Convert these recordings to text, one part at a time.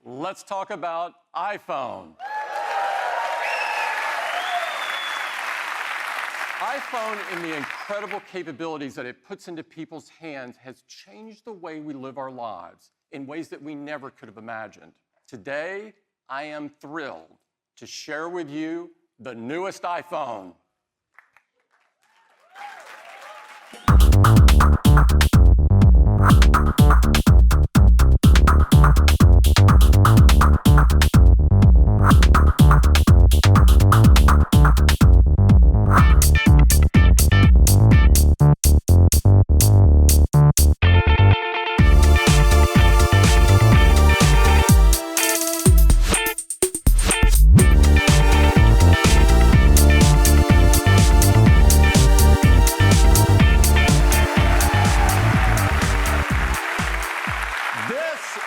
let's talk about iPhone. iPhone and the incredible capabilities that it puts into people's hands has changed the way we live our lives in ways that we never could have imagined. Today, I am thrilled to share with you the newest iPhone.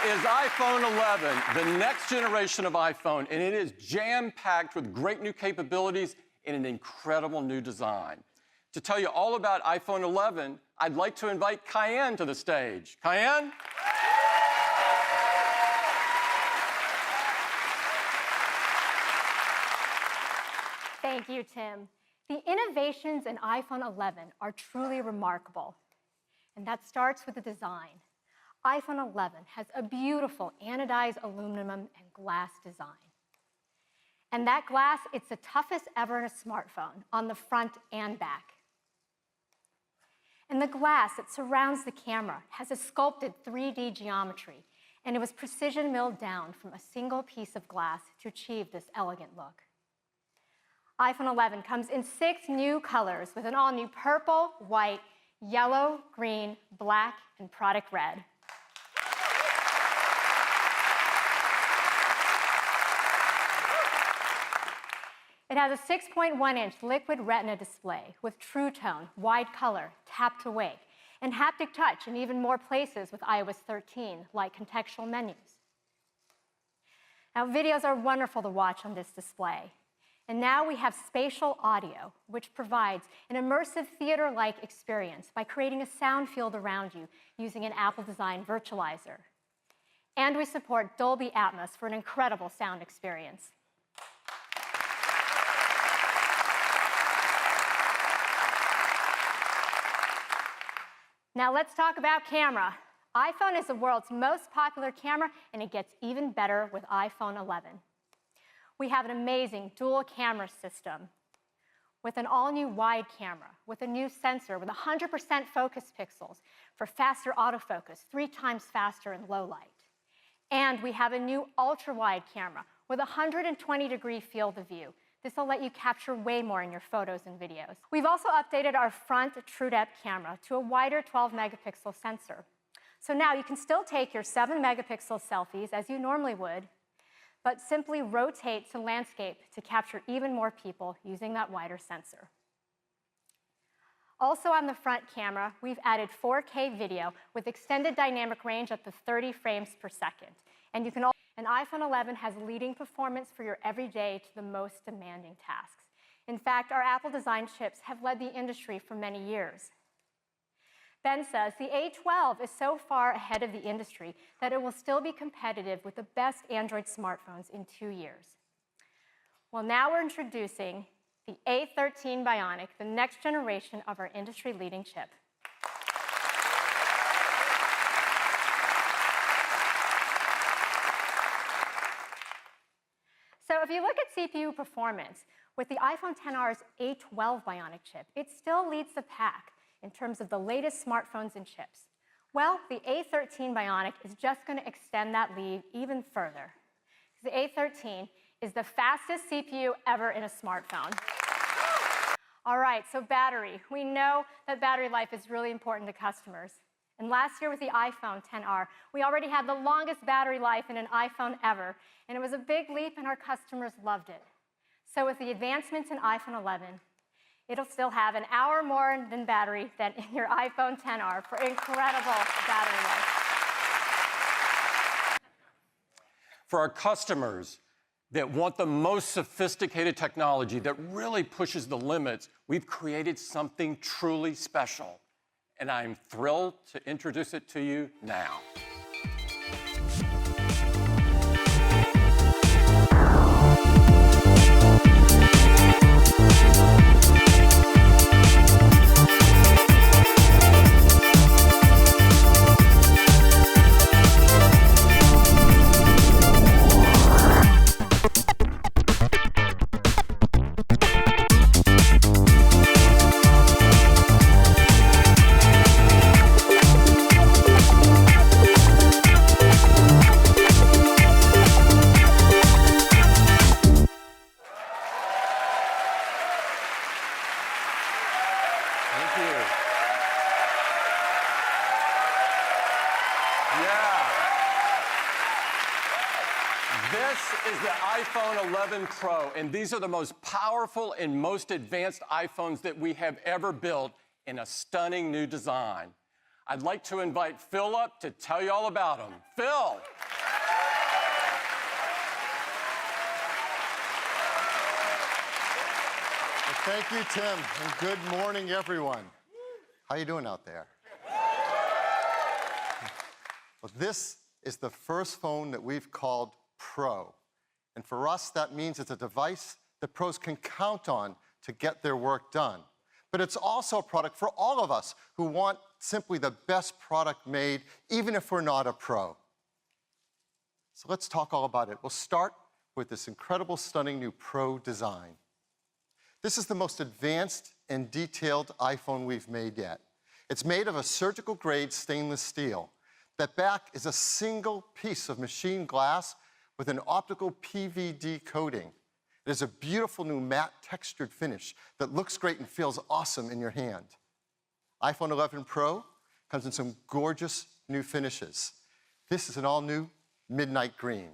Is iPhone 11, the next generation of iPhone, and it is jam-packed with great new capabilities and an incredible new design. To tell you all about iPhone 11, I'd like to invite Cayenne to the stage. Cayenne? Thank you, Tim. The innovations in iPhone 11 are truly remarkable, and that starts with the design. iPhone 11 has a beautiful anodized aluminum and glass design. And that glass, it's the toughest ever in a smartphone on the front and back. And the glass that surrounds the camera has a sculpted 3D geometry, and it was precision milled down from a single piece of glass to achieve this elegant look. iPhone 11 comes in 6 new colors with an all-new purple, white, yellow, green, black, and product red. It has a 6.1-inch liquid retina display with True Tone, wide color, tap to wake, and haptic touch in even more places with iOS 13, like contextual menus. Now, videos are wonderful to watch on this display. And now we have spatial audio, which provides an immersive theater-like experience by creating a sound field around you using an Apple-designed virtualizer. And we support Dolby Atmos for an incredible sound experience. Now let's talk about camera. iPhone is the world's most popular camera, and it gets even better with iPhone 11. We have an amazing dual camera system with an all-new wide camera, with a new sensor with 100% focus pixels for faster autofocus, 3 times faster in low light. And we have a new ultra-wide camera with a 120-degree field of view. This will let you capture way more in your photos and videos. We've also updated our front TrueDepth camera to a wider 12-megapixel sensor. So now you can still take your 7-megapixel selfies as you normally would, but simply rotate to landscape to capture even more people using that wider sensor. Also on the front camera, we've added 4K video with extended dynamic range up to 30 frames per second. And iPhone 11 has leading performance for your everyday to the most demanding tasks. In fact, our Apple-designed chips have led the industry for many years. Ben says the A12 is so far ahead of the industry that it will still be competitive with the best Android smartphones in 2 years. Well, now we're introducing the A13 Bionic, the next generation of our industry-leading chip. So if you look at CPU performance, with the iPhone XR's A12 Bionic chip, it still leads the pack in terms of the latest smartphones and chips. Well, the A13 Bionic is just going to extend that lead even further. The A13 is the fastest CPU ever in a smartphone. All right, so battery. We know that battery life is really important to customers. And last year with the iPhone XR, we already had the longest battery life in an iPhone ever, and it was a big leap and our customers loved it. So with the advancements in iPhone 11, it'll still have an hour more than battery than in your iPhone XR for incredible battery life. For our customers that want the most sophisticated technology that really pushes the limits, we've created something truly special. And I'm thrilled to introduce it to you now. This is the iPhone 11 Pro, and these are the most powerful and most advanced iPhones that we have ever built in a stunning new design. I'd like to invite Phil up to tell you all about them. Phil! Thank you, Tim, and good morning, everyone. How you doing out there? Well, this is the first phone that we've called Pro. And for us, that means it's a device that pros can count on to get their work done. But it's also a product for all of us who want simply the best product made, even if we're not a pro. So let's talk all about it. We'll start with this incredible, stunning new Pro design. This is the most advanced and detailed iPhone we've made yet. It's made of a surgical-grade stainless steel. That back is a single piece of machined glass with an optical PVD coating. It is a beautiful new matte textured finish that looks great and feels awesome in your hand. iPhone 11 Pro comes in some gorgeous new finishes. This is an all-new midnight green.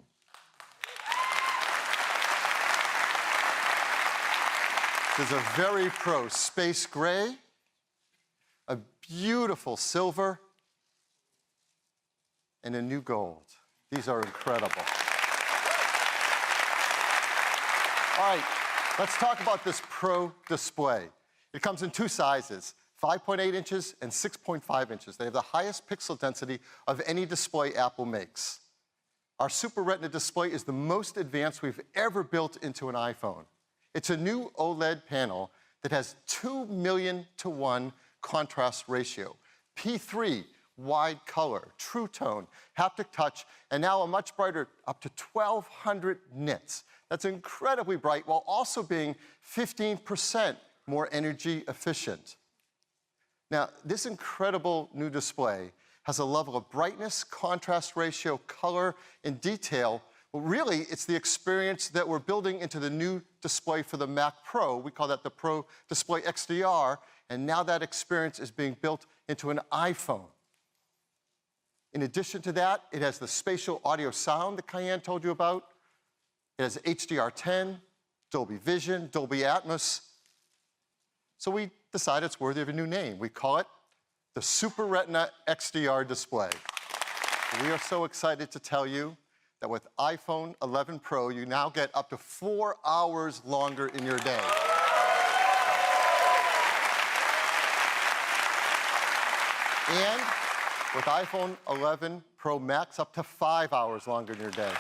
There's a very pro space gray, a beautiful silver, and a new gold. These are incredible. All right, let's talk about this Pro display. It comes in two sizes, 5.8 inches and 6.5 inches. They have the highest pixel density of any display Apple makes. Our Super Retina display is the most advanced we've ever built into an iPhone. It's a new OLED panel that has 2,000,000:1 contrast ratio, P3 wide color, true tone, haptic touch, and now a much brighter, up to 1,200 nits. That's incredibly bright while also being 15% more energy efficient. Now, this incredible new display has a level of brightness, contrast ratio, color, and detail. Well, really, it's the experience that we're building into the new display for the Mac Pro. We call that the Pro Display XDR, and now that experience is being built into an iPhone. In addition to that, it has the spatial audio sound that Cayenne told you about. It has HDR10, Dolby Vision, Dolby Atmos. So we decided it's worthy of a new name. We call it the Super Retina XDR display. We are so excited to tell you that with iPhone 11 Pro, you now get up to 4 hours longer in your day. And with iPhone 11 Pro Max, up to 5 hours longer in your day.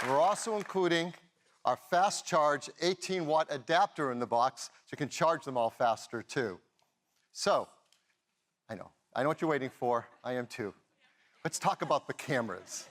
And we're also including our fast charge 18-watt adapter in the box, so you can charge them all faster too. So, I know what you're waiting for. I am too. Let's talk about the cameras.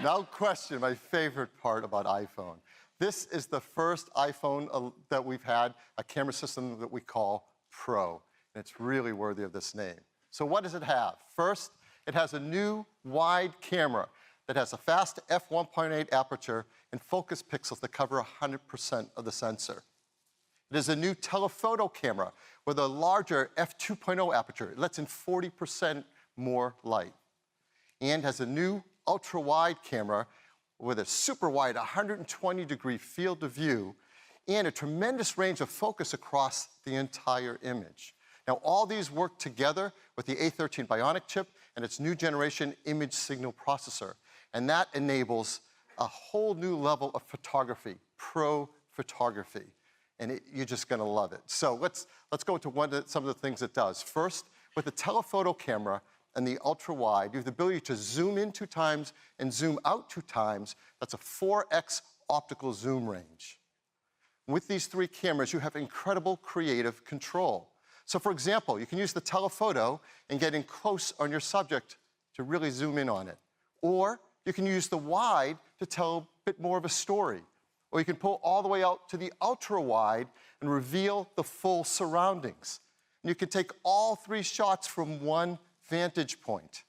No question, my favorite part about iPhone. This is the first iPhone that we've had, a camera system that we call Pro, and it's really worthy of this name. So what does it have? First, it has a new wide camera that has a fast f1.8 aperture and focus pixels that cover 100% of the sensor. It is a new telephoto camera with a larger f2.0 aperture. It lets in 40% more light. And has a new ultra-wide camera with a super wide 120-degree field of view and a tremendous range of focus across the entire image. Now, all these work together with the A13 Bionic chip and its new generation image signal processor. And that enables a whole new level of photography, pro photography. And you're just going to love it. So let's go to some of the things it does. First, with the telephoto camera and the ultra-wide, you have the ability to zoom in 2 times and zoom out 2 times. That's a 4x optical zoom range. With these 3 cameras, you have incredible creative control. So for example, you can use the telephoto and get in close on your subject to really zoom in on it. Or you can use the wide to tell a bit more of a story. Or you can pull all the way out to the ultra-wide and reveal the full surroundings. And you can take all 3 shots from one vantage point.